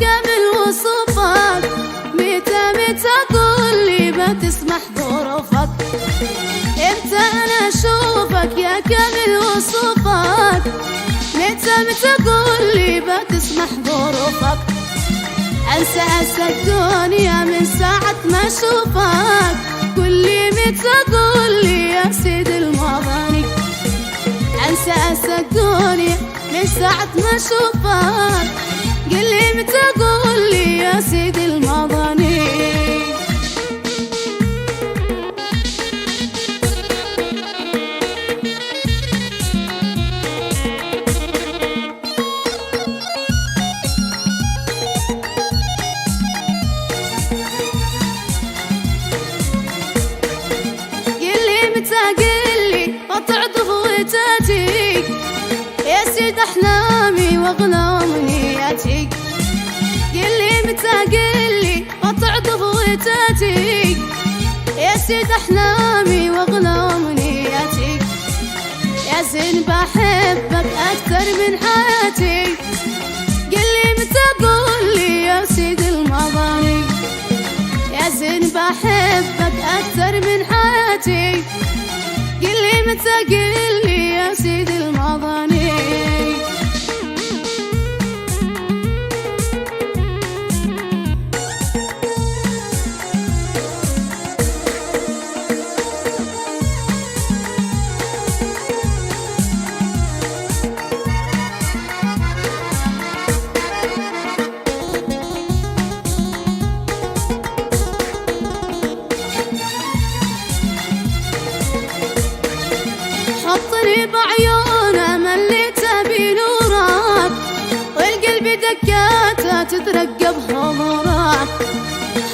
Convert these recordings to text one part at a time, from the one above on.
كامل وصفك، متى قول لي بتسمح ظروفك؟ امتى انا اشوفك يا كامل وصفك؟ متى قول لي بتسمح ظروفك؟ انسى الدنيا من ساعة ما اشوفك، كل متى قول لي يا سيد المظاني؟ انسى الدنيا من ساعة ما اشوفك، قل لي متى قول لي يا سيد المظاني؟ قلي وتعطف وتاتيك يا سيد احلامي واغلى امنياتي. قلي متى قلي وتعطف وتاتيك يا سيد احلامي واغلى امنياتي. يا زين بحبك اكثر من حياتي، قلي متى قول لي يا سيد المظاني؟ يا زين بحبك اكثر من حياتي، قلي متى قلي يا سيد المظاني؟ حطني بعيونه مليته بنورك، والقلب دقاته تترقب حضورك.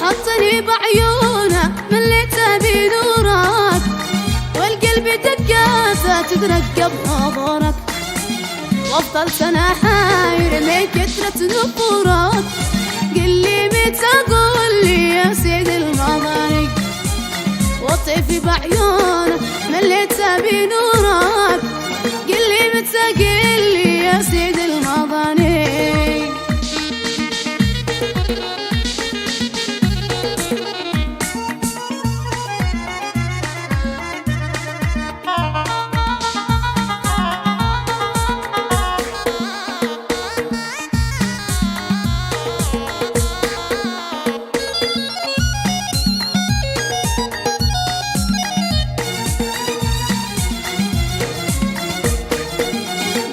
حطني بعيونه مليته بنورك، والقلب دقاته تترقب حضورك. وافضل سنة حاير من كثرة نفورك، قلي متى قول لي يا سيد المظاني؟ وطيفي بعيونه مليته بنورك، قلي متى قلي يا سيد المظاني؟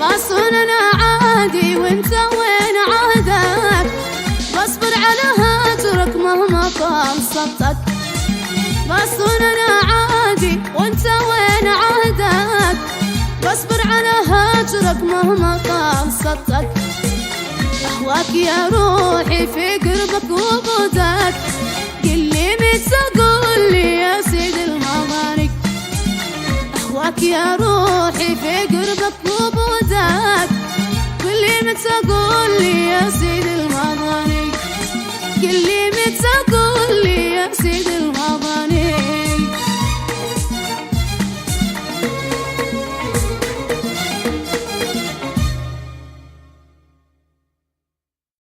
بصون انا عادي وانت وين عادك، بصبر على هجرك مهما طال صبتك. بصون انا عادي وانت وين عادك، بصبر على هجرك مهما طال صبتك. اهواك يا روحي في قربك وبعدك، قلي متى قول لي يا سيد المظاني؟ اهواك يا روحي في قربك وبعدك، كل متى قول لي يا سيد المظاني؟ قل لي